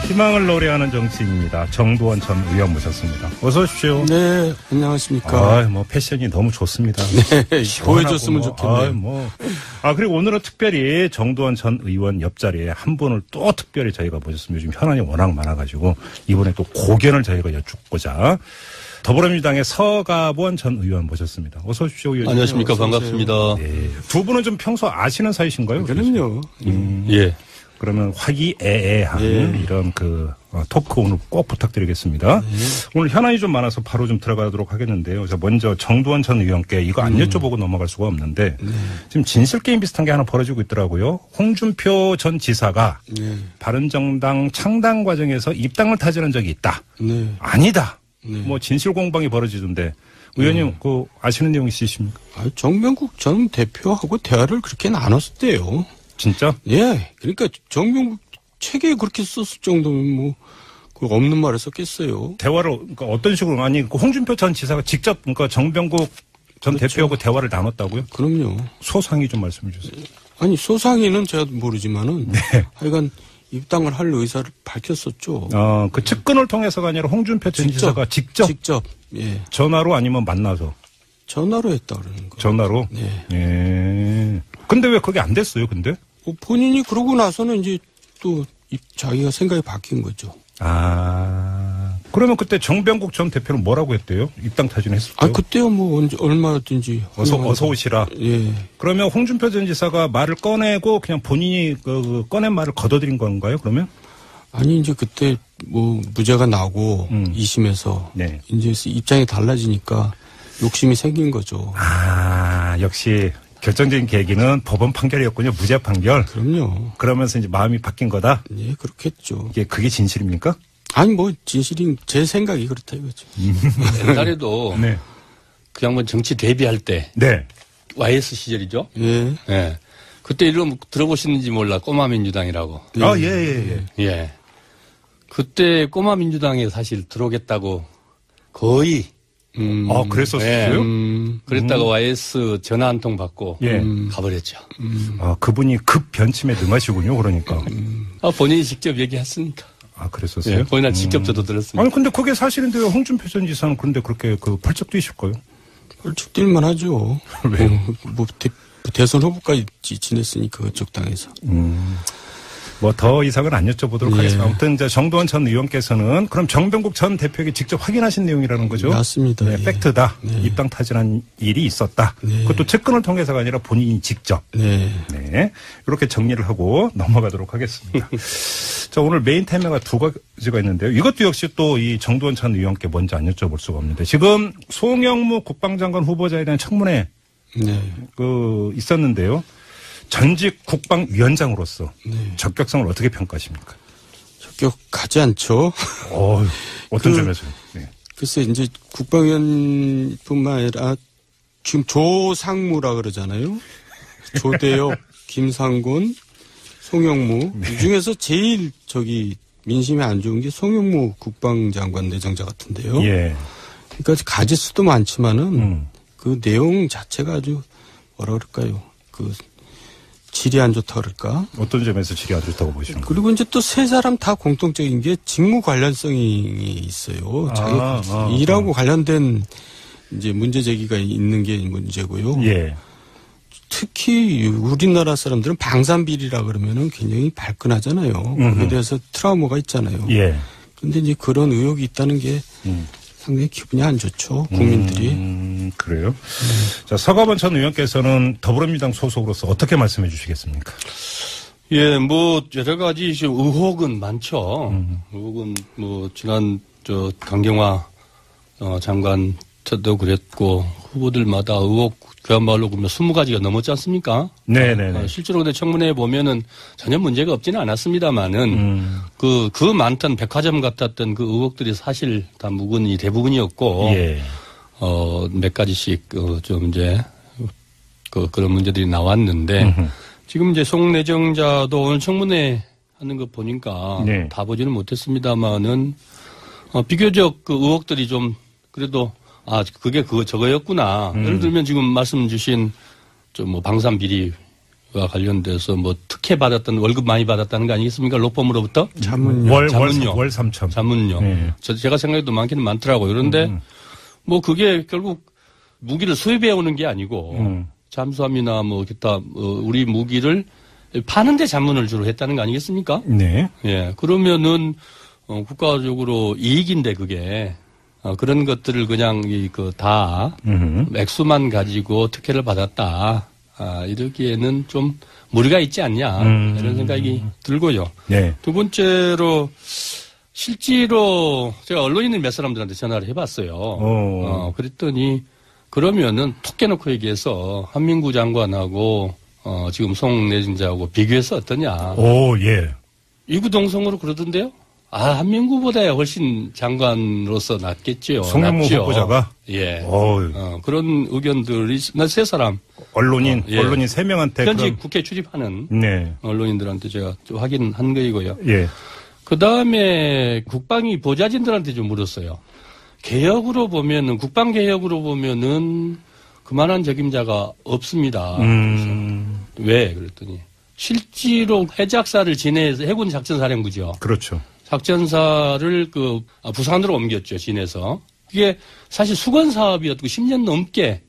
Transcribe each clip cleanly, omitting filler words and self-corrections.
희망을 노래하는 정치인입니다. 정두원 전 의원 모셨습니다. 어서 오십시오. 네, 안녕하십니까. 패션이 너무 좋습니다. 네, 보여줬으면 좋겠네요. 그리고 오늘은 특별히 정두원 전 의원 옆자리에 한 분을 또 특별히 저희가 모셨습니다. 요즘 현안이 워낙 많아가지고 이번에 또 고견을 저희가 여쭙고자 더불어민주당의 서가본 전 의원 모셨습니다. 어서 오십시오, 의원님. 안녕하십니까. 반갑습니다. 네. 두 분은 좀 평소 아시는 사이신가요? 그럼요. 예. 그러면 화기애애한 이런 토크 오늘 꼭 부탁드리겠습니다. 오늘 현안이 좀 많아서 바로 좀 들어가도록 하겠는데요. 먼저 정두원 전 의원께 이거 안 여쭤보고 넘어갈 수가 없는데 지금 진실게임 비슷한 게 하나 벌어지고 있더라고요. 홍준표 전 지사가 바른정당 창당 과정에서 입당을 타지는 적이 있다. 아니다. 진실공방이 벌어지던데 의원님 아시는 내용 있으십니까? 정명국 전 대표하고 대화를 그렇게 나눴었대요. 진짜? 예. 그러니까 정명국 책에 그렇게 썼을 정도면 없는 말을 썼겠어요. 대화를 어떤 식으로 홍준표 전 지사가 직접 정병국 전 그렇죠. 대표하고 대화를 나눴다고요? 그럼요. 소상히 좀 말씀해 주세요. 소상히는 제가 모르지만은 하여간 입당을 할 의사를 밝혔었죠. 그 측근을 통해서가 아니라 홍준표 전 지사가 직접 예. 전화로 아니면 만나서 전화로 했다 그러는 거예요. 전화로? 네. 예. 근데 왜 그게 안 됐어요, 근데? 본인이 그러고 나서는 이제 또 자기가 생각이 바뀐 거죠. 그러면 그때 정병국 전 대표는 뭐라고 했대요? 입당 타진했을 때? 그때요, 얼마든지. 어서 오시라. 예. 그러면 홍준표 전 지사가 말을 꺼내고 그냥 본인이 꺼낸 말을 걷어들인 건가요, 그러면? 이제 그때 무죄가 나고 2심에서 이제 입장이 달라지니까 욕심이 생긴 거죠. 역시. 결정적인 계기는 법원 판결이었군요. 무죄 판결. 그럼요. 그러면서 이제 마음이 바뀐 거다? 예, 그렇겠죠. 그게 진실입니까? 진실인 제 생각이 그렇다 이거죠. 옛날에도 그 양반 정치 데뷔할 때 YS 시절이죠. 예. 예. 그때 이름 들어보시는지 몰라. 꼬마민주당이라고. 예. 그때 꼬마민주당에 사실 들어오겠다고 거의 그랬었어요? 그랬다가 YS 전화 한 통 받고 가버렸죠. 그분이 급 변침에 능하시군요, 그러니까. 본인이 직접 얘기했으니까. 그랬었어요? 본인은 직접 저도 들었습니다. 근데 그게 사실인데 홍준표 전 지사는 그런데 그렇게 펄쩍 뛰실까요? 펄쩍 뛸만 하죠. 왜요? 대선 후보까지 지냈으니까 그쪽 당에서. 더 이상은 안 여쭤보도록 하겠습니다. 아무튼 정두원 전 의원께서는 그럼 정병국 전 대표에게 직접 확인하신 내용이라는 거죠? 맞습니다. 팩트다. 입당 타진한 일이 있었다. 그것도 측근을 통해서가 아니라 본인이 직접. 이렇게 정리를 하고 넘어가도록 하겠습니다. 자, 오늘 메인 테마가 두 가지가 있는데요. 이것도 역시 또 이 정두원 전 의원께 먼저 안 여쭤볼 수가 없는데 지금 송영무 국방장관 후보자에 대한 청문회 있었는데요. 전직 국방위원장으로서 적격성을 어떻게 평가하십니까? 적격하지 않죠. 어떤 점에서요? 글쎄 이제 국방위원뿐만 아니라 지금 조상무라 그러잖아요. 조대엽, 김상곤, 송영무 이 중에서 제일 민심이 안 좋은 게 송영무 국방장관 내정자 같은데요. 그러니까 가지수도 많지만은 그 내용 자체가 아주 뭐라 그럴까요? 질이 안 좋다 그럴까? 어떤 점에서 질이 안 좋다고 보시는 거예요? 그리고 이제 또 세 사람 다 공통적인 게 직무 관련성이 있어요. 자기 일하고 관련된 이제 문제 제기가 있는 게 문제고요. 특히 우리나라 사람들은 방산비리라 그러면은 굉장히 발끈하잖아요. 거기에 대해서 트라우마가 있잖아요. 그런데 이제 그런 의혹이 있다는 게 상당히 기분이 안 좋죠. 국민들이. 그래요? 자, 서가본 전 의원께서는 더불어민주당 소속으로서 어떻게 말씀해 주시겠습니까? 여러 가지 의혹은 많죠. 의혹은 지난 강경화 장관 때도 그랬고 후보들마다 의혹 그야말로 20가지가 넘었지 않습니까? 실제로 근데 청문회에 보면은 전혀 문제가 없지는 않았습니다만은 그 많던 백화점 같았던 그 의혹들이 사실 다 대부분이었고 몇 가지씩 좀 이제 그런 문제들이 나왔는데 지금 이제 송 내정자도 오늘 청문회 하는 거 보니까 다 보지는 못했습니다만은 비교적 그 의혹들이 좀 그래도 그게 저거였구나. 예를 들면 지금 말씀 주신 방산비리 관련돼서 뭐 특혜 받았던 월급 많이 받았다는 거 아니겠습니까? 로펌으로부터 자문료. 월 3천. 자문료. 네. 제가 생각해도 많기는 많더라고요. 그런데 뭐 그게 결국 무기를 수입해 오는 게 아니고 잠수함이나 뭐 기타 우리 무기를 파는데 자문을 주로 했다는 거 아니겠습니까? 네. 예. 그러면은 국가적으로 이익인데 그게 그런 것들을 그냥 다 액수만 가지고 특혜를 받았다. 이러기에는 좀 무리가 있지 않냐 이런 생각이 들고요. 네. 두 번째로 실제로 제가 언론인들 몇 사람들한테 전화를 해봤어요. 그랬더니 그러면은 톡 깨놓고 얘기해서 한민구 장관하고 지금 송 내정자하고 비교해서 어떠냐. 오, 예. 이구동성으로 그러던데요. 한민구보다야 훨씬 장관으로서 낫겠지요. 송영무 후보자가? 예. 그런 의견들이, 세 사람. 언론인 3명한테. 현직 국회 출입하는. 네. 언론인들한테 제가 좀 확인한 거이고요. 예. 그 다음에 국방위 보좌진들한테 좀 물었어요. 개혁으로 보면은, 국방개혁으로 보면은 그만한 적임자가 없습니다. 왜? 그랬더니. 실제로 해작사를 진해에서 해군 작전사령부죠. 그렇죠. 작전사를 부산으로 옮겼죠, 진해서. 그게 사실 수건 사업이었고 10년 넘게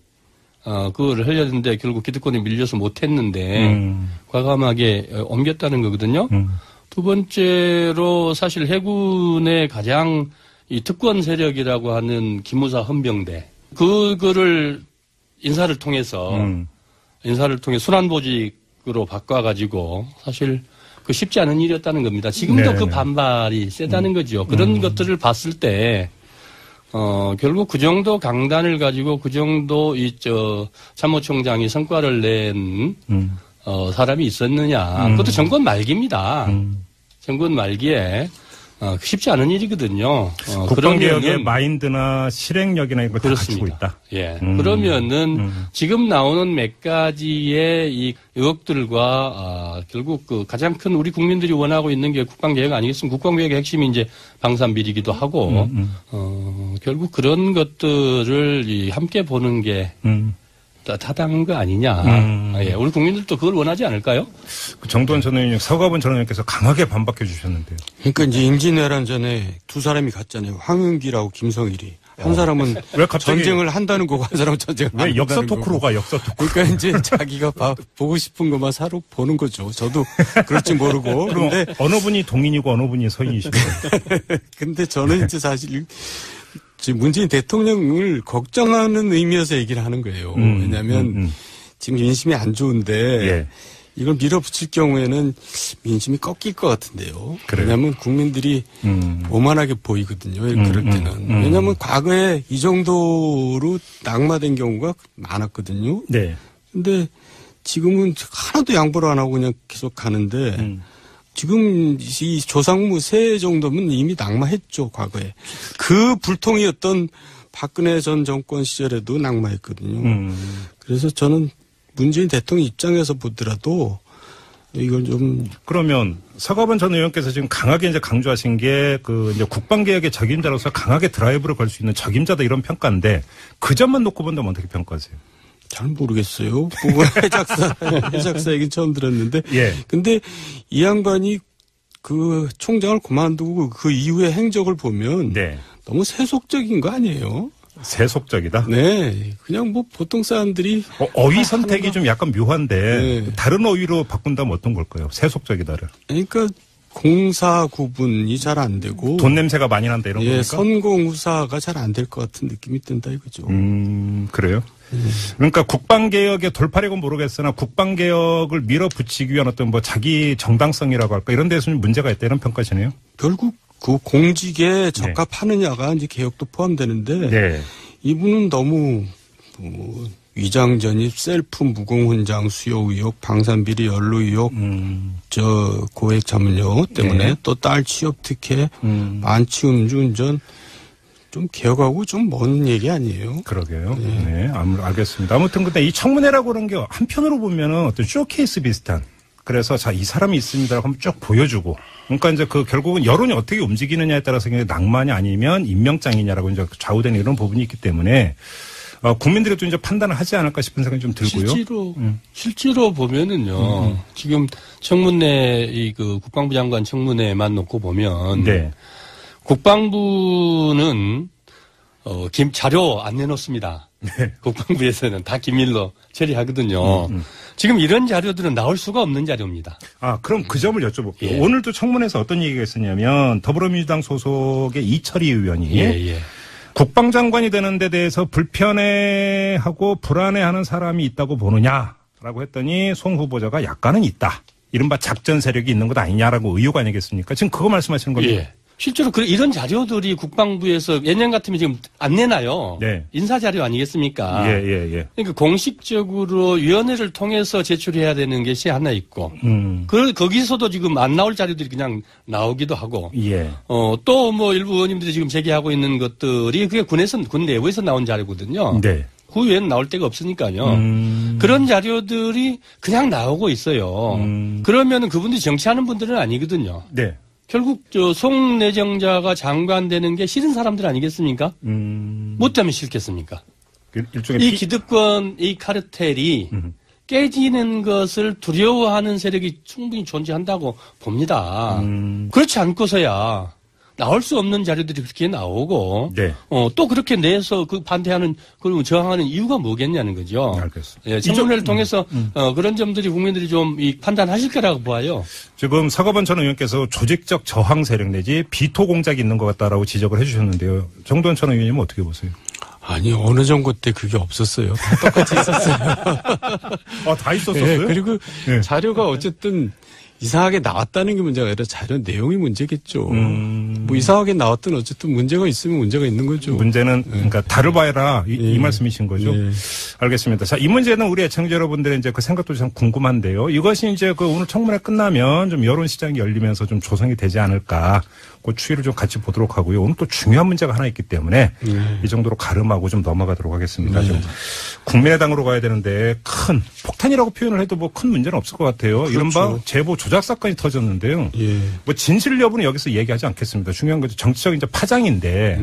그거를 하려는데 결국 기득권에 밀려서 못했는데 과감하게 옮겼다는 거거든요. 두 번째로 사실 해군의 가장 이 특권 세력이라고 하는 기무사 헌병대 그거를 인사를 통해서 순환보직으로 바꿔가지고 사실 그 쉽지 않은 일이었다는 겁니다. 지금도 네네. 그 반발이 세다는 거죠. 그런 것들을 봤을 때 결국 그 정도 강단을 가지고 그 정도 참모총장이 성과를 낸 사람이 있었느냐. 그것도 정권 말기입니다. 정권 말기에 쉽지 않은 일이거든요. 국방개혁의 마인드나 실행력이나 이런 걸 다 갖추고 있다. 예. 그러면은 지금 나오는 몇 가지의 이 의혹들과 결국 그 가장 큰 우리 국민들이 원하고 있는 게 국방개혁 아니겠습니까? 국방개혁의 핵심이 이제 방산비리기도 하고 결국 그런 것들을 함께 보는 게 타당한 거 아니냐. 예, 우리 국민들도 그걸 원하지 않을까요? 정두원 전 의원님, 서가본 전 의원께서 강하게 반박해 주셨는데요. 그러니까 이제 임진왜란 전에 두 사람이 갔잖아요. 황윤기라고 김성일이. 한 사람은 왜 갑자기 전쟁을 한다는 거고 한 사람은 전쟁을 안 한다는 거고. 왜 역사 토크로 가, 역사 토크. 그러니까 이제 자기가 보고 싶은 것만 사로 보는 거죠. 저도 그럴지 모르고. 근데 어느 분이 동인이고 어느 분이 서인이십니까? 근데 저는 이제 사실 지금 문재인 대통령을 걱정하는 의미에서 얘기를 하는 거예요. 왜냐하면 지금 민심이 안 좋은데 예. 이걸 밀어붙일 경우에는 민심이 꺾일 것 같은데요. 그래요? 왜냐하면 국민들이 오만하게 보이거든요. 그럴 때는. 왜냐하면 과거에 이 정도로 낙마된 경우가 많았거든요. 네. 근데 지금은 하나도 양보를 안 하고 그냥 계속 가는데 지금 이 조상무 세 정도면 이미 낙마했죠, 과거에. 그 불통이었던 박근혜 전 정권 시절에도 낙마했거든요. 그래서 저는 문재인 대통령 입장에서 보더라도 이걸 좀. 그러면 서가본 전 의원께서 지금 강하게 이제 강조하신 게 이제 국방개혁의 적임자로서 강하게 드라이브를 걸 수 있는 적임자다 이런 평가인데 그 점만 놓고 본다면 어떻게 평가하세요? 잘 모르겠어요. 해작사 얘기 처음 들었는데. 예. 근데 이 양반이 그 총장을 그만두고 그 이후의 행적을 보면. 네. 너무 세속적인 거 아니에요? 세속적이다? 네. 그냥 뭐 보통 사람들이. 어휘 선택이 좀 약간 묘한데. 네. 다른 어휘로 바꾼다면 어떤 걸까요? 세속적이다를. 그러니까 공사 구분이 잘 안 되고. 돈 냄새가 많이 난다 이런 겁니까? 선공후사가 잘 안 될 것 같은 느낌이 든다 이거죠. 그래요? 그러니까 국방개혁의 돌파력은 모르겠으나 국방개혁을 밀어붙이기 위한 어떤 뭐 자기 정당성이라고 할까 이런 데서는 문제가 있다 이런 평가시네요. 결국 그 공직에 적합하느냐가 이제 개혁도 포함되는데 네. 이분은 너무 위장전입, 셀프 무공훈장 수요 의혹, 방산비리 연루 의혹, 고액 자문료 때문에 네. 또 딸 취업 특혜, 만취 음주운전 좀 개혁하고 좀 먼 얘기 아니에요? 그러게요. 네, 알겠습니다. 아무튼 근데 이 청문회라고 하는 게 한편으로 보면은 어떤 쇼케이스 비슷한. 그래서 자, 이 사람이 있습니다라고 한번 쭉 보여주고. 그러니까 이제 결국은 여론이 어떻게 움직이느냐에 따라서 낭만이 아니면 임명장이냐라고 이제 좌우되는 이런 부분이 있기 때문에 국민들이 또 이제 판단을 하지 않을까 싶은 생각이 좀 들고요. 실제로 보면은요. 지금 청문회 그 국방부 장관 청문회만 놓고 보면 네. 국방부는 자료 안 내놓습니다. 네. 국방부에서는 다 기밀로 처리하거든요. 지금 이런 자료들은 나올 수가 없는 자료입니다. 그럼 그 점을 여쭤볼게요. 예. 오늘도 청문회에서 어떤 얘기가 있었냐면 더불어민주당 소속의 이철희 의원이 국방장관이 되는 데 대해서 불편해하고 불안해하는 사람이 있다고 보느냐라고 했더니 송 후보자가 약간은 있다. 이른바 작전 세력이 있는 것 아니냐라고 의혹 아니겠습니까? 지금 그거 말씀하시는 겁니까? 예. 실제로 이런 자료들이 국방부에서 예년 같으면 지금 안 내나요? 네. 인사자료 아니겠습니까? 예. 그러니까 공식적으로 위원회를 통해서 제출해야 되는 것이 하나 있고, 거기서도 지금 안 나올 자료들이 그냥 나오기도 하고, 예. 또 뭐 일부 의원님들이 지금 제기하고 있는 것들이 그게 군 내부에서 나온 자료거든요. 네. 그 외에는 나올 데가 없으니까요. 그런 자료들이 그냥 나오고 있어요. 그러면은 그분들이 정치하는 분들은 아니거든요. 네. 결국 송 내정자가 장관 되는 게 싫은 사람들 아니겠습니까? 뭐 때문에 싫겠습니까? 이 기득권, 이 카르텔이 깨지는 것을 두려워하는 세력이 충분히 존재한다고 봅니다. 그렇지 않고서야 나올 수 없는 자료들이 그렇게 나오고 네. 또 그렇게 내서 반대하는 그리고 저항하는 이유가 뭐겠냐는 거죠. 알겠습니다. 예, 청문회를 통해서 그런 점들이 국민들이 좀 판단하실 거라고 봐요. 지금 서가번 전 의원께서 조직적 저항 세력 내지 비토 공작이 있는 것 같다라고 지적을 해주셨는데요. 정도원 전 의원님은 어떻게 보세요? 아니 어느 정부 때 그게 없었어요. 다 똑같이 있었어요. 다 있었어요? 네, 그리고 자료가 어쨌든 이상하게 나왔다는 게 문제가 아니라 자료 내용이 문제겠죠. 뭐 이상하게 나왔든 어쨌든 문제가 있으면 문제가 있는 거죠. 문제는 그러니까 다뤄봐라 이 말씀이신 거죠. 알겠습니다. 자, 이 문제는 우리 애청자 여러분들의 이제 그 생각도 참 궁금한데요. 이것이 이제 그 오늘 청문회 끝나면 좀 여론 시장이 열리면서 좀 조성이 되지 않을까. 그 추이를 좀 같이 보도록 하고요. 오늘 또 중요한 문제가 하나 있기 때문에 이 정도로 가름하고 좀 넘어가도록 하겠습니다. 좀 국민의당으로 가야 되는데 큰 폭탄이라고 표현을 해도 뭐 큰 문제는 없을 것 같아요. 그렇죠. 이른바 제보 조작 사건이 터졌는데요. 뭐 진실 여부는 여기서 얘기하지 않겠습니다. 중요한 것은 정치적 이제 파장인데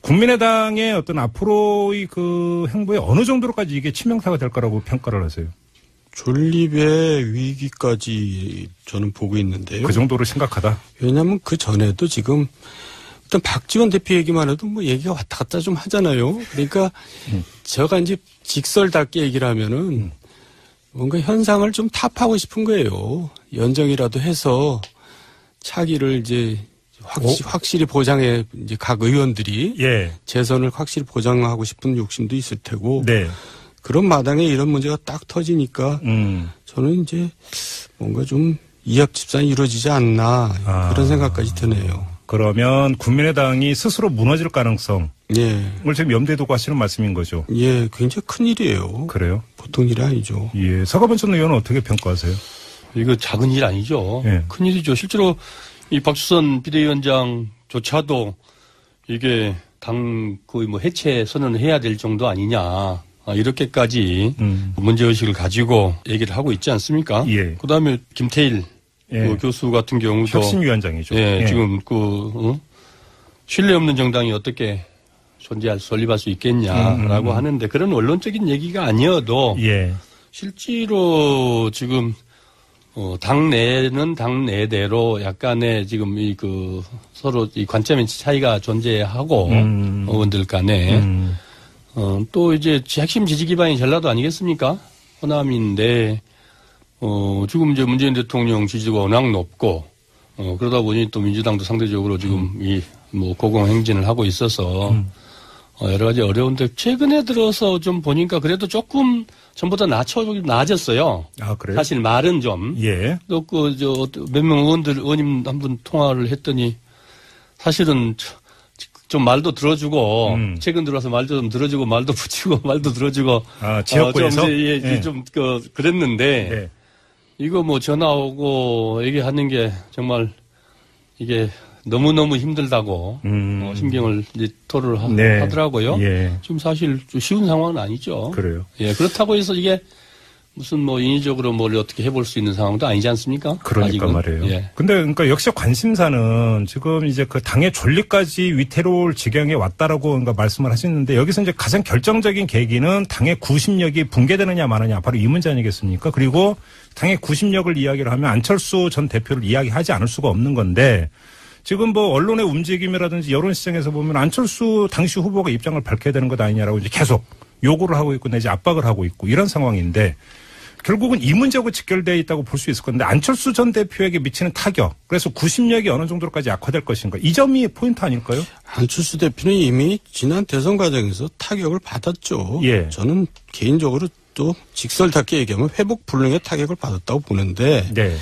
국민의당의 어떤 앞으로의 그 행보에 어느 정도로까지 이게 치명타가 될 거라고 평가를 하세요? 존립의 위기까지 저는 보고 있는데요. 그 정도로 심각하다? 왜냐하면 그 전에도 지금 일단 박지원 대표 얘기만 해도 뭐 얘기가 왔다 갔다 좀 하잖아요. 그러니까 제가 이제 직설답게 얘기를 하면은 뭔가 현상을 좀 타파하고 싶은 거예요. 연정이라도 해서 차기를 이제 확실히 보장해 이제 각 의원들이 재선을 확실히 보장하고 싶은 욕심도 있을 테고. 네. 그런 마당에 이런 문제가 딱 터지니까 저는 이제 뭔가 좀 이합 집산이 이루어지지 않나 그런 생각까지 드네요. 그러면 국민의당이 스스로 무너질 가능성 을 지금 염두에 두고 하시는 말씀인 거죠? 예, 굉장히 큰 일이에요. 그래요? 보통 일이 아니죠. 예, 서가번 전 의원은 어떻게 평가하세요? 이거 작은 일 아니죠. 큰 일이죠. 실제로 이 박주선 비대위원장조차도 이게 당 거의 뭐 해체 선언을 해야 될 정도 아니냐. 이렇게까지 문제의식을 가지고 얘기를 하고 있지 않습니까? 그 다음에 김태일 그 교수 같은 경우도. 혁신위원장이죠. 지금 신뢰 없는 정당이 어떻게 설립할 수 있겠냐라고 하는데 그런 원론적인 얘기가 아니어도 실제로 지금 당내는 당내대로 약간의 지금 서로 이 관점의 차이가 존재하고 의원들 간에 또 이제 핵심 지지 기반이 전라도 아니겠습니까? 호남인데, 지금 이제 문재인 대통령 지지도가 워낙 높고, 그러다 보니 또 민주당도 상대적으로 지금 고공행진을 하고 있어서, 여러 가지 어려운데, 최근에 들어서 좀 보니까 그래도 조금 전보다 나아졌어요. 아, 그래요? 사실 말은 좀. 또 몇 명 의원님 한 분 통화를 했더니, 사실은 좀 말도 들어주고 최근 들어와서 말도 좀 들어주고 말도 붙이고 말도 들어주고 지역구에서 좀 그랬는데 이거 뭐 전화 오고 얘기하는 게 정말 이게 너무너무 힘들다고 신경을 이제 토로를 하더라고요. 지금 사실 좀 쉬운 상황은 아니죠. 그래요. 그렇다고 해서 이게 무슨 뭐 인위적으로 뭘 어떻게 해볼 수 있는 상황도 아니지 않습니까? 그러니까 아직은. 말이에요. 예. 근데 그러니까 역시 관심사는 지금 이제 그 당의 존립까지 위태로울 지경에 왔다라고 그러니까 말씀을 하시는데 여기서 이제 가장 결정적인 계기는 당의 구심력이 붕괴되느냐 마느냐 바로 이 문제 아니겠습니까? 그리고 당의 구심력을 이야기를 하면 안철수 전 대표를 이야기하지 않을 수가 없는 건데 지금 뭐 언론의 움직임이라든지 여론 시장에서 보면 안철수 당시 후보가 입장을 밝혀야 되는 것 아니냐라고 이제 계속 요구를 하고 있고 내지 압박을 하고 있고 이런 상황인데 결국은 이 문제하고 직결되어 있다고 볼 수 있을 건데 안철수 전 대표에게 미치는 타격 그래서 구심력이 어느 정도로까지 악화될 것인가 이 점이 포인트 아닐까요? 안철수 대표는 이미 지난 대선 과정에서 타격을 받았죠. 예. 저는 개인적으로 또 직설답게 얘기하면 회복 불능의 타격을 받았다고 보는데 네.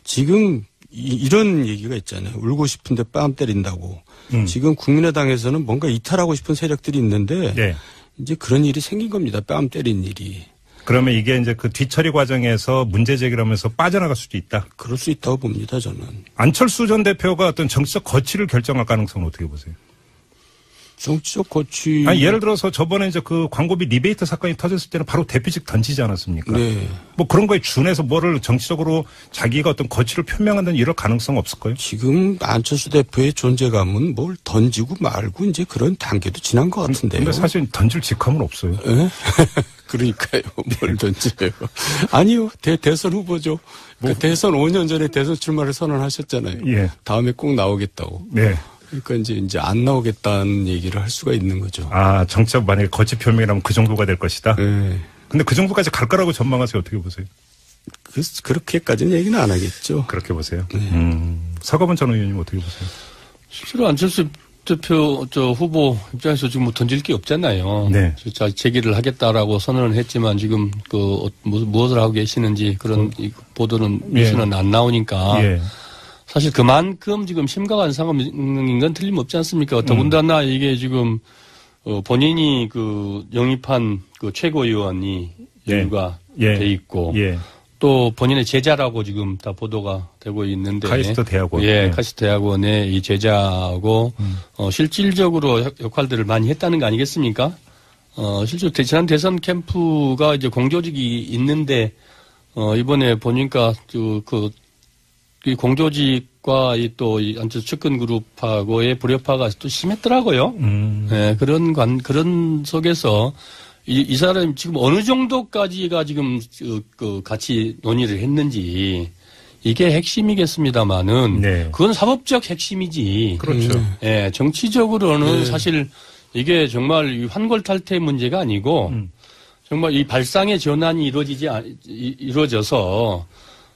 지금 이런 얘기가 있잖아요. 울고 싶은데 뺨 때린다고. 지금 국민의당에서는 뭔가 이탈하고 싶은 세력들이 있는데 네. 이제 그런 일이 생긴 겁니다. 뺨 때린 일이. 그러면 이게 이제 그 뒤처리 과정에서 문제 제기를 하면서 빠져나갈 수도 있다. 그럴 수 있다고 봅니다. 저는. 안철수 전 대표가 어떤 정치적 거취를 결정할 가능성은 어떻게 보세요? 정치적 거취. 아니, 예를 들어서 저번에 이제 그 광고비 리베이트 사건이 터졌을 때는 바로 대표직 던지지 않았습니까? 네. 뭐 그런 거에 준해서 뭐를 정치적으로 자기가 어떤 거취를 표명한다는 이럴 가능성 없을까요? 지금 안철수 대표의 존재감은 뭘 던지고 말고 이제 그런 단계도 지난 것 같은데요. 근데 사실 던질 직함은 없어요. 예? 그러니까요. 뭘 던져요. 아니요. 대선 후보죠. 그 대선 5년 전에 대선 출마를 선언하셨잖아요. 예. 다음에 꼭 나오겠다고. 네. 그러니까 이제 안 나오겠다는 얘기를 할 수가 있는 거죠. 아, 정치적 만약에 거취 표명이라면 그 정도가 될 것이다? 네. 근데 그 정도까지 갈 거라고 전망하세요? 어떻게 보세요? 그렇게까지는 얘기는 안 하겠죠. 그렇게 보세요? 네. 서가번 전 의원님 어떻게 보세요? 실제로 안철수 대표 후보 입장에서 지금 뭐 던질 게 없잖아요. 네. 자, 재기를 하겠다라고 선언을 했지만 지금 무엇을 하고 계시는지 그런 보도는 뉴스는 안 나오니까 예. 사실 그만큼 지금 심각한 상황인 건 틀림없지 않습니까? 더군다나 이게 지금 본인이 그 영입한 그 최고위원이 연루가 돼 있고 또 본인의 제자라고 지금 다 보도가 되고 있는데 카이스트 대학원. 예, 카이스트 대학원의 이 제자하고 실질적으로 역할들을 많이 했다는 거 아니겠습니까? 실제로 지난 대선 캠프가 이제 공조직이 있는데 이번에 보니까 이 공조직과 또 이 안철수 측근 그룹하고의 불협화가 또 심했더라고요. 예, 그런 속에서 이 사람이 지금 어느 정도까지가 지금 같이 논의를 했는지 이게 핵심이겠습니다만은 네. 그건 사법적 핵심이지. 그렇죠. 예, 정치적으로는 사실 이게 정말 환골탈태 문제가 아니고 정말 이 발상의 전환이 이루어져서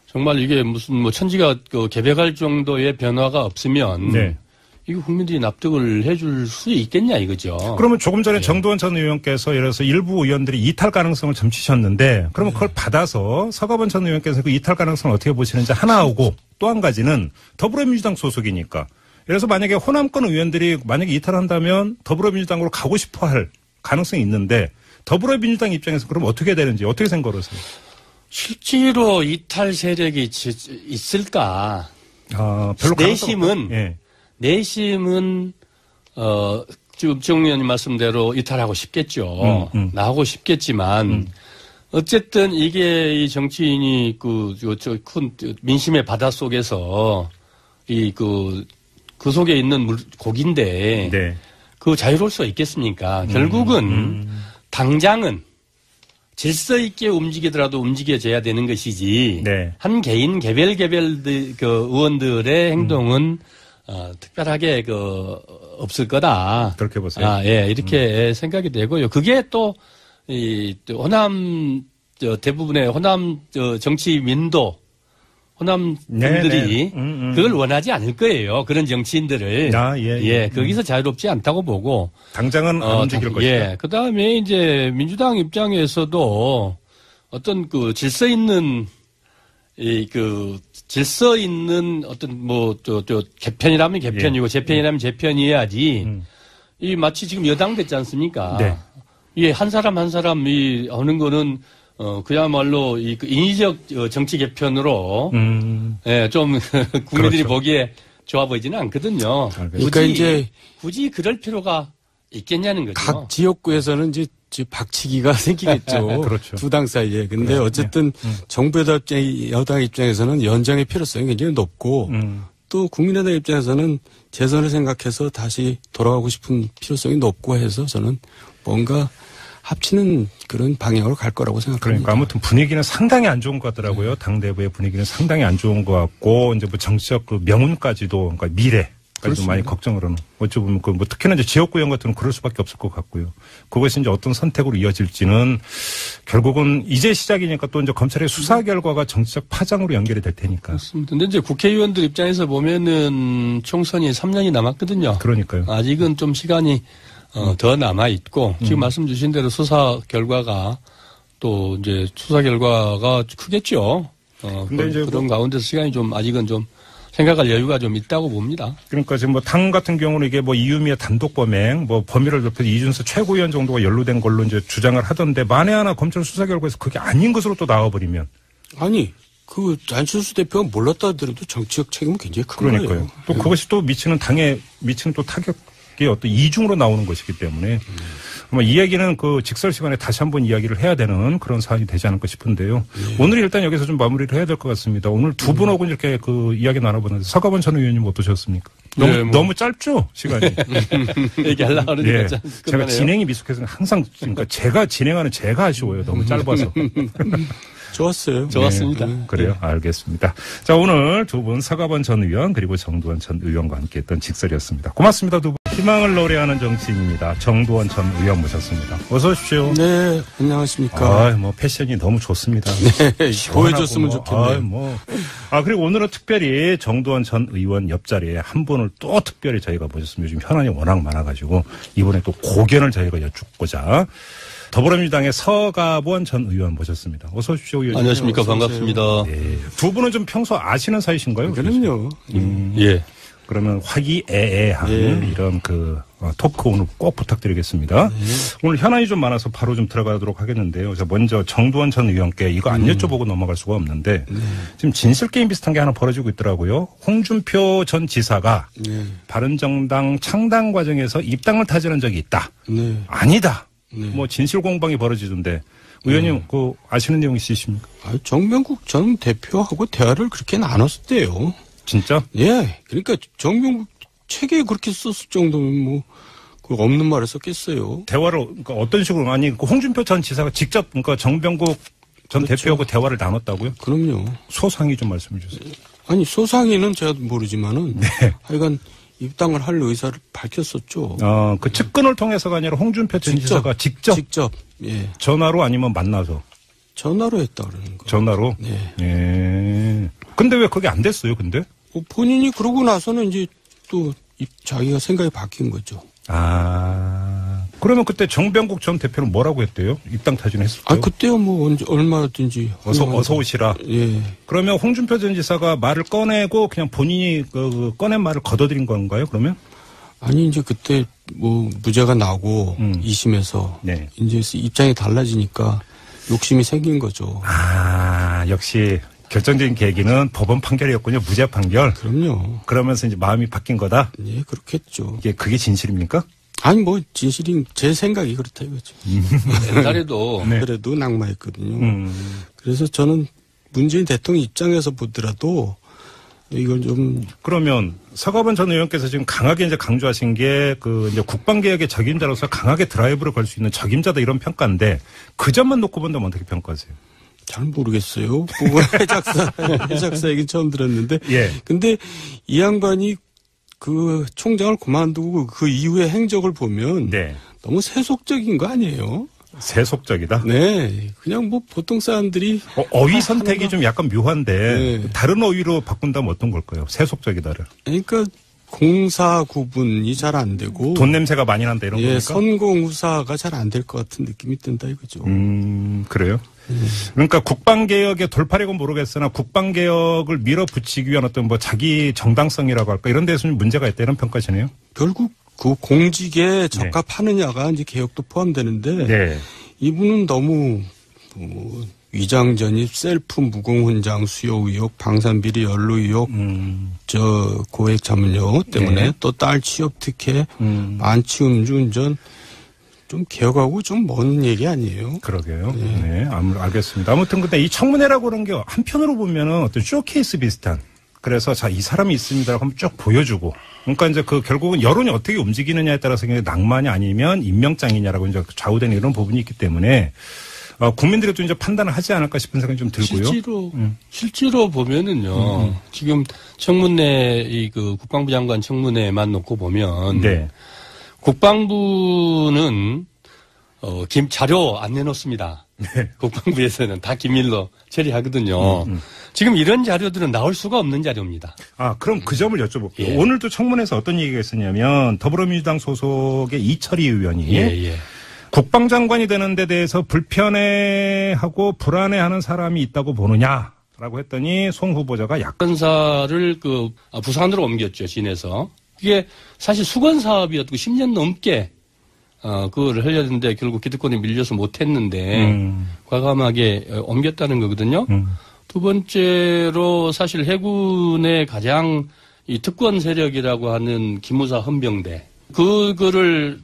정말 이게 무슨 뭐 천지가 개벽할 정도의 변화가 없으면 이거 국민들이 납득을 해줄 수 있겠냐 이거죠. 그러면 조금 전에 정두원 전 의원께서 예를 들어서 일부 의원들이 이탈 가능성을 점치셨는데 그러면 그걸 받아서 서가번 전 의원께서 그 이탈 가능성을 어떻게 보시는지 하나하고 또 한 가지는 더불어민주당 소속이니까 그래서 만약에 호남권 의원들이 만약에 이탈한다면 더불어민주당으로 가고 싶어 할 가능성이 있는데 더불어민주당 입장에서 그럼 어떻게 되는지 어떻게 생각하세요? 실제로 이탈 세력이 있을까? 별로 내심은 지금 정 의원님 말씀대로 이탈하고 싶겠죠. 나오고 싶겠지만 어쨌든 이게 이 정치인이 큰 민심의 바다 속에서 그 속에 있는 고기인데 그 자유로울 수가 있겠습니까? 결국은 당장은 질서 있게 움직이더라도 움직여져야 되는 것이지 한 개인 개별 그 의원들의 행동은 특별하게 없을 거다. 그렇게 보세요. 이렇게 생각이 되고요. 그게 또 호남 대부분의 호남 정치민도 호남 분들이 그걸 원하지 않을 거예요. 그런 정치인들을. 거기서 자유롭지 않다고 보고. 당장은 안 움직일 것이다. 그 다음에 이제 민주당 입장에서도 어떤 질서 있는 질서 있는 어떤 개편이라면 개편이고 재편이라면 재편이어야지. 마치 지금 여당 됐지 않습니까? 한 사람 한 사람이 하는 거는 그야말로 인위적 정치 개편으로 좀 국민들이 보기에 좋아 보이지는 않거든요. 그러니까 굳이 그럴 필요가 있겠냐는 거죠. 각 지역구에서는 이제 박치기가 생기겠죠. 그렇죠. 두 당 사이에. 근데 어쨌든 정부 여당 입장에서는 연장의 필요성이 굉장히 높고 또 국민의당 입장에서는 재선을 생각해서 다시 돌아가고 싶은 필요성이 높고 해서 저는 뭔가 합치는 그런 방향으로 갈 거라고 생각합니다. 그러니까 아무튼 분위기는 상당히 안 좋은 것 같더라고요. 당내부의 분위기는 상당히 안 좋은 것 같고 이제 뭐 정치적 그 명운까지도 그러니까 미래까지도 많이 걱정을 하는. 어찌 보면 그 뭐 특히나 이제 지역구 의원 같은 건 그럴 수밖에 없을 것 같고요. 그것이 이제 어떤 선택으로 이어질지는 결국은 이제 시작이니까 또 이제 검찰의 수사 결과가 정치적 파장으로 연결이 될 테니까. 그렇습니다. 근데 이제 국회의원들 입장에서 보면은 총선이 3년이 남았거든요. 그러니까요. 아직은 좀 시간이 더 남아 있고 지금 말씀 주신 대로 수사 결과가 또 이제 수사 결과가 크겠죠. 근데 이제 그런 가운데서 시간이 좀 아직은 좀 생각할 여유가 좀 있다고 봅니다. 그러니까 지금 뭐 당 같은 경우는 이게 뭐 이유미의 단독 범행, 뭐 범위를 넓혀서 이준석 최고위원 정도가 연루된 걸로 이제 주장을 하던데 만에 하나 검찰 수사 결과에서 그게 아닌 것으로 또 나와버리면. 아니. 그 안철수 대표가 몰랐다 하더라도 정치적 책임은 굉장히 큰 거예요. 그러니까요. 또 그것이 또 당에 미치는 또 타격이 어떤 이중으로 나오는 것이기 때문에 아마 이 얘기는 그 직설 시간에 다시 한번 이야기를 해야 되는 그런 사안이 되지 않을까 싶은데요. 오늘 일단 여기서 좀 마무리를 해야 될 것 같습니다. 오늘 두 분하고 이렇게 그 이야기 나눠보는데 서가번 전 의원님 어떠셨습니까? 너무 짧죠 시간이. 얘기하려고 하는데 제가 진행이 미숙해서 항상 그러니까 제가 진행하는 제가 아쉬워요. 너무 짧아서. 좋았어요. 좋았습니다. 그래요? 알겠습니다. 자, 오늘 두 분 서가번 전 의원 그리고 정두원 전 의원과 함께했던 직설이었습니다. 고맙습니다. 두 분. 희망을 노래하는 정치인입니다. 정두원 전 의원 모셨습니다. 어서 오십시오. 네, 안녕하십니까. 뭐 패션이 너무 좋습니다. 네, 보여줬으면 좋겠네요. 그리고 오늘은 특별히 정두원 전 의원 옆자리에 한 분을 또 특별히 저희가 모셨습니다. 요즘 현안이 워낙 많아가지고 이번에 또 고견을 저희가 여쭙고자 더불어민주당의 서가번 전 의원 모셨습니다. 어서 오십시오, 의원님. 안녕하십니까. 반갑습니다. 네. 두 분은 좀 평소 아시는 사이신가요? 그럼요. 예. 그러면 화기애애한 이런 그 토크 오늘 꼭 부탁드리겠습니다. 오늘 현안이 좀 많아서 바로 좀 들어가도록 하겠는데요. 먼저 정두원 전 의원께 이거 안 여쭤보고 넘어갈 수가 없는데 지금 진실 게임 비슷한 게 하나 벌어지고 있더라고요. 홍준표 전 지사가 바른정당 창당 과정에서 입당을 타지는 적이 있다. 아니다. 뭐 진실 공방이 벌어지던데 의원님 그 아시는 내용 있으십니까? 정명국 전 대표하고 대화를 그렇게 나눴었대요. 진짜? 예. 그러니까 정명국 책에 그렇게 썼을 정도면 뭐 그 없는 말을 썼겠어요. 대화를 그러니까 어떤 식으로 그 홍준표 전 지사가 직접 그러니까 정병국 전 대표하고 대화를 나눴다고요? 그럼요. 소상히 좀 말씀해 주세요. 아니 소상히는 제가 모르지만은 하여간 입당을 할 의사를 밝혔었죠. 그 측근을 통해서가 아니라 홍준표 전 지사가 직접 예. 전화로 아니면 만나서 전화로 했다 그러는 거. 전화로. 네. 예. 근데 왜 그게 안 됐어요? 근데? 본인이 그러고 나서는 이제 또 자기가 생각이 바뀐 거죠. 그러면 그때 정병국 전 대표는 뭐라고 했대요? 입당 타진했을 때? 그때요 뭐 얼마든지. 어서 오시라. 예. 그러면 홍준표 전 지사가 말을 꺼내고 그냥 본인이 꺼낸 말을 걷어들인 건가요? 그러면? 아니 이제 그때 뭐 무죄가 나고 2심에서 이제 입장이 달라지니까 욕심이 생긴 거죠. 역시. 결정적인 계기는 법원 판결이었군요. 무죄 판결. 그럼요. 그러면서 이제 마음이 바뀐 거다. 예, 그렇겠죠. 그게 진실입니까? 아니 뭐 진실인 제 생각이 그렇다 이거죠. 옛날에도 그래도 낙마했거든요. 그래서 저는 문재인 대통령 입장에서 보더라도 이걸 좀 그러면 서가번 전 의원께서 지금 강하게 이제 강조하신 게 이제 국방개혁의 적임자로서 강하게 드라이브를 걸 수 있는 적임자다 이런 평가인데 그 점만 놓고 본다면 어떻게 평가하세요? 잘 모르겠어요. 해작사 얘기 처음 들었는데. 근데 이 양반이 그 총장을 그만두고 그 이후의 행적을 보면 너무 세속적인 거 아니에요? 세속적이다? 네. 그냥 뭐 보통 사람들이. 어휘 선택이 좀 약간 묘한데 다른 어휘로 바꾼다면 어떤 걸까요? 세속적이다를. 그러니까 공사 구분이 잘 안 되고. 돈 냄새가 많이 난다 이런 겁니까? 선공후사가 잘 안 될 것 같은 느낌이 든다 이거죠. 그래요? 그러니까 국방개혁의 돌파력은 모르겠으나 국방개혁을 밀어붙이기 위한 어떤 뭐 자기 정당성이라고 할까 이런 데서는 문제가 있다 이런 평가시네요. 결국 그 공직에 적합하느냐가 이제 개혁도 포함되는데 이분은 너무 위장 전입, 셀프 무공훈장 수요 의혹, 방산비리 연루 의혹, 고액 자문료 때문에 네. 또 딸 취업 특혜, 만취 음주운전 좀 개혁하고 좀 먼 얘기 아니에요? 그러게요. 네, 알겠습니다. 아무튼 근데 이 청문회라고 하는 게 한편으로 보면은 어떤 쇼케이스 비슷한. 그래서 자, 이 사람이 있습니다라고 한번 쭉 보여주고. 그러니까 이제 그 결국은 여론이 어떻게 움직이느냐에 따라서 낭만이 아니면 임명장이냐라고 이제 좌우되는 이런 부분이 있기 때문에 국민들이 또 이제 판단을 하지 않을까 싶은 생각이 좀 들고요. 실제로 보면은요. 지금 청문회 그 국방부 장관 청문회만 놓고 보면 네. 국방부는 자료 안 내놓습니다. 네. 국방부에서는 다 기밀로 처리하거든요. 지금 이런 자료들은 나올 수가 없는 자료입니다. 그럼 그 점을 여쭤볼게요. 예. 오늘도 청문회에서 어떤 얘기가 있었냐면 더불어민주당 소속의 이철희 의원이 국방장관이 되는 데 대해서 불편해하고 불안해하는 사람이 있다고 보느냐라고 했더니 송 후보자가 약관사를 부산으로 옮겼죠. 진에서. 그게 사실 수건 사업이었고 10년 넘게 그거를 하려는데 결국 기득권이 밀려서 못했는데 과감하게 옮겼다는 거거든요. 두 번째로 사실 해군의 가장 이 특권 세력이라고 하는 기무사 헌병대 그거를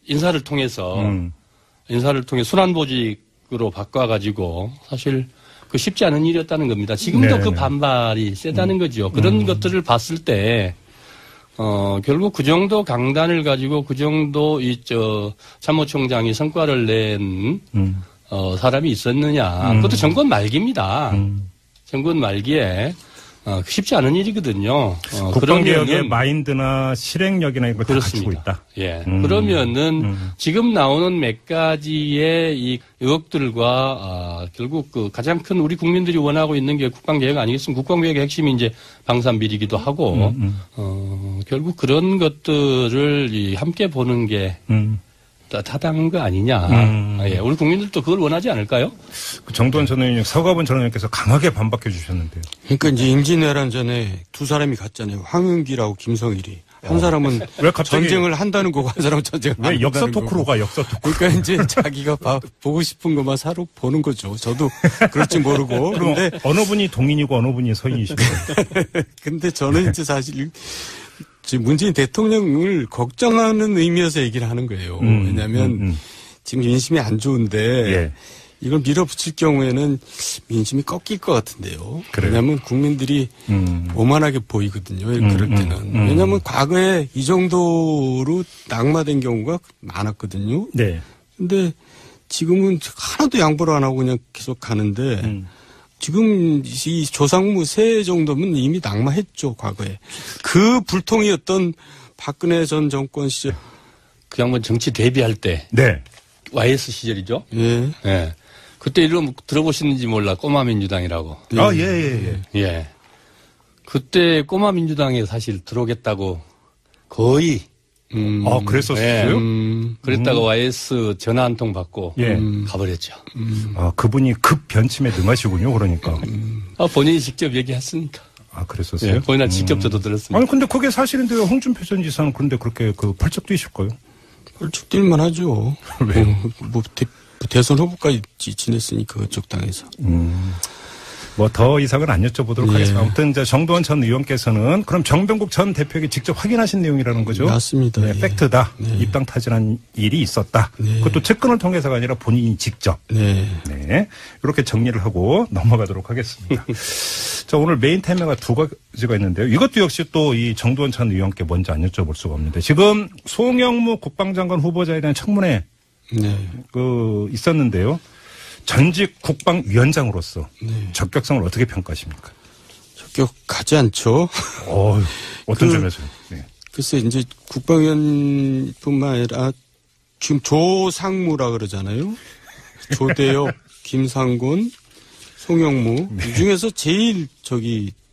인사를 통해서 순환보직으로 바꿔가지고 사실 그 쉽지 않은 일이었다는 겁니다. 지금도 네네. 그 반발이 세다는 거죠. 그런 것들을 봤을 때 결국 그 정도 강단을 가지고 그 정도 참모총장이 성과를 낸 사람이 있었느냐. 그것도 정권 말기입니다. 정권 말기에 쉽지 않은 일이거든요. 국방개혁의 마인드나 실행력이나 이런 거 다 갖추고 있다. 예. 그러면은 지금 나오는 몇 가지의 이 의혹들과 결국 그 가장 큰 우리 국민들이 원하고 있는 게 국방개혁 아니겠습니까? 국방개혁의 핵심이 이제 방산비리기도 하고 결국 그런 것들을 함께 보는 게 타당한 거 아니냐. 예, 우리 국민들도 그걸 원하지 않을까요? 정두원 전 의원님, 서가본 전 의원님께서 강하게 반박해 주셨는데요. 그러니까 이제 임진왜란 전에 두 사람이 갔잖아요. 황은기라고 김성일이. 한 사람은 왜 갑자기 전쟁을 한다는 거고 한 사람은 전쟁을 안 한다는 거고. 역사 토크로 가, 역사 토크로. 그러니까 이제 자기가 보고 싶은 것만 사러 보는 거죠. 저도 그럴지 모르고. 그런데 어느 분이 동인이고 어느 분이 서인이시죠? 근데 저는 이제 사실 지금 문재인 대통령을 걱정하는 의미에서 얘기를 하는 거예요. 왜냐하면 지금 민심이 안 좋은데 예. 이걸 밀어붙일 경우에는 민심이 꺾일 것 같은데요. 그래요? 왜냐하면 국민들이 오만하게 보이거든요. 그럴 때는. 왜냐하면 과거에 이 정도로 낙마된 경우가 많았거든요. 네. 근데 지금은 하나도 양보를 안 하고 그냥 계속 가는데 지금 이 조상무 세 정도면 이미 낙마했죠, 과거에. 그 불통이었던 박근혜 전 정권 시절. 그 양반 정치 데뷔할 때. 네. YS 시절이죠. 예. 예. 그때 이름 들어보시는지 몰라, 꼬마민주당이라고. 예. 그때 꼬마민주당에 사실 들어오겠다고 거의. 그랬었어요? 그랬다가 YS 전화 한 통 받고 가버렸죠. 그분이 급 변침에 능하시군요, 그러니까. 본인이 직접 얘기했으니까. 그랬었어요? 예, 본인은 직접 저도 들었습니다. 아니, 근데 그게 사실인데 홍준표 전 지사는 그런데 그렇게 펄쩍 뛰실까요? 펄쩍 뛸만 하죠. 왜요? 대선 후보까지 지냈으니까 그쪽 당에서. 더 이상은 안 여쭤보도록 하겠습니다. 아무튼 이제 정두원 전 의원께서는 그럼 정병국 전 대표에게 직접 확인하신 내용이라는 거죠? 맞습니다. 네, 팩트다. 입당 타진한 일이 있었다. 그것도 측근을 통해서가 아니라 본인이 직접. 네. 이렇게 정리를 하고 넘어가도록 하겠습니다. 자, 오늘 메인 테마가 두 가지가 있는데요. 이것도 역시 또 이 정두원 전 의원께 먼저 안 여쭤볼 수가 없는데 지금 송영무 국방장관 후보자에 대한 청문회 있었는데요. 전직 국방위원장으로서 적격성을 어떻게 평가하십니까? 적격하지 않죠. 어떤 점에서요? 네. 글쎄 이제 국방위원뿐만 아니라 지금 조상무라 그러잖아요. 조대엽, 김상곤, 송영무 이 중에서 제일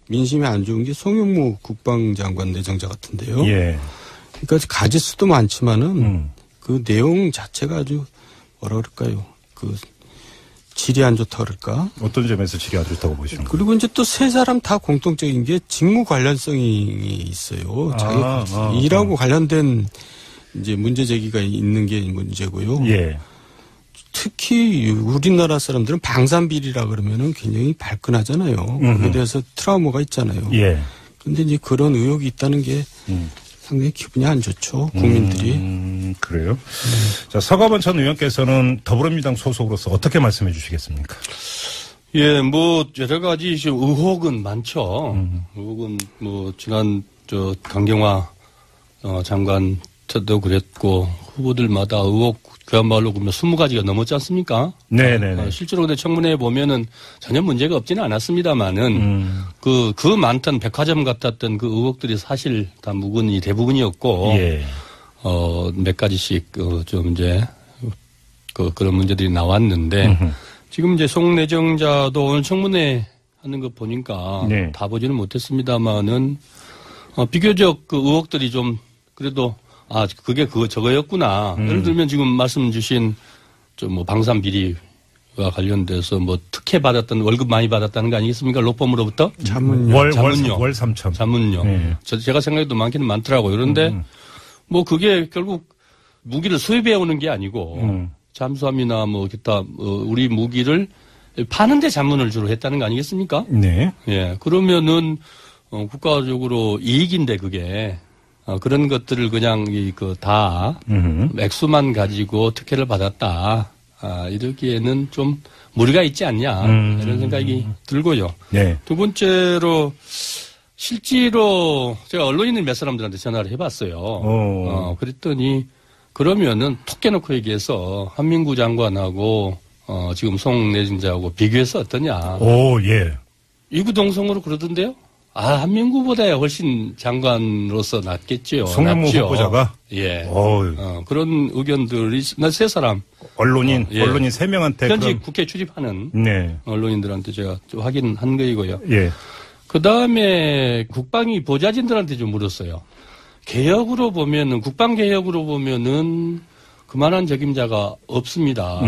민심이 안 좋은 게 송영무 국방장관 내정자 같은데요. 예. 그러니까 가지 수도 많지만은 그 내용 자체가 아주 뭐라 그럴까요? 질이 안 좋다 그럴까? 어떤 점에서 질이 안 좋다고 보시는 거예요? 그리고 이제 또 세 사람 다 공통적인 게 직무 관련성이 있어요. 자기 일하고 관련된 이제 문제 제기가 있는 게 문제고요. 예. 특히 특히 우리나라 사람들은 방산비리라 그러면은 굉장히 발끈하잖아요. 거기에 대해서 트라우마가 있잖아요. 예. 근데 이제 그런 의혹이 있다는 게 상당히 기분이 안 좋죠. 국민들이. 그래요? 자, 서가번 전 의원께서는 더불어민주당 소속으로서 어떻게 말씀해 주시겠습니까? 예, 뭐 여러 가지 의혹은 많죠. 의혹은 뭐 지난 강경화 장관 때도 그랬고 후보들마다 의혹 그야말로 그러면 20가지가 넘었지 않습니까? 네네. 실제로 근데 청문회에 보면은 전혀 문제가 없지는 않았습니다만은 그 많던 백화점 같았던 그 의혹들이 사실 다 묵은이 대부분이었고 예. 몇 가지씩 좀 이제 그런 문제들이 나왔는데 지금 이제 송 내정자도 오늘 청문회 하는 거 보니까 네. 다 보지는 못했습니다만은 비교적 그 의혹들이 좀 그래도 그게 저거였구나. 예를 들면 지금 말씀 주신 뭐 방산 비리와 관련돼서 뭐 특혜 받았던 월급 많이 받았다는 거 아니겠습니까? 로펌으로부터? 자문료. 월 3천. 자문료. 네. 제가 생각해도 많기는 많더라고요. 그런데 뭐 그게 결국 무기를 수입해 오는 게 아니고 잠수함이나 뭐 기타 우리 무기를 파는데 자문을 주로 했다는 거 아니겠습니까? 네. 예. 그러면은 국가적으로 이익인데 그게 그런 것들을 그냥 다 액수만 가지고 특혜를 받았다. 이러기에는 좀 무리가 있지 않냐 이런 생각이 들고요. 네. 두 번째로 실제로 제가 언론인들 몇 사람들한테 전화를 해봤어요. 그랬더니 그러면은 톡 깨놓고 얘기해서 한민구 장관하고 지금 송 내정자하고 비교해서 어떠냐. 오, 예. 이구동성으로 그러던데요. 한민구보다 훨씬 장관으로서 낫겠지요. 송영무 후보자가? 예. 그런 의견들이, 세 사람. 언론인 3명한테. 현직 국회 출입하는. 네. 언론인들한테 제가 좀 확인한 거이고요. 예. 그 다음에 국방위 보좌진들한테 좀 물었어요. 개혁으로 보면은, 국방개혁으로 보면은 그만한 적임자가 없습니다.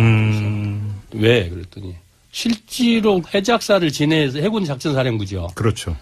왜? 그랬더니. 실제로 해작사를 지내서 해군 작전사령부죠. 그렇죠.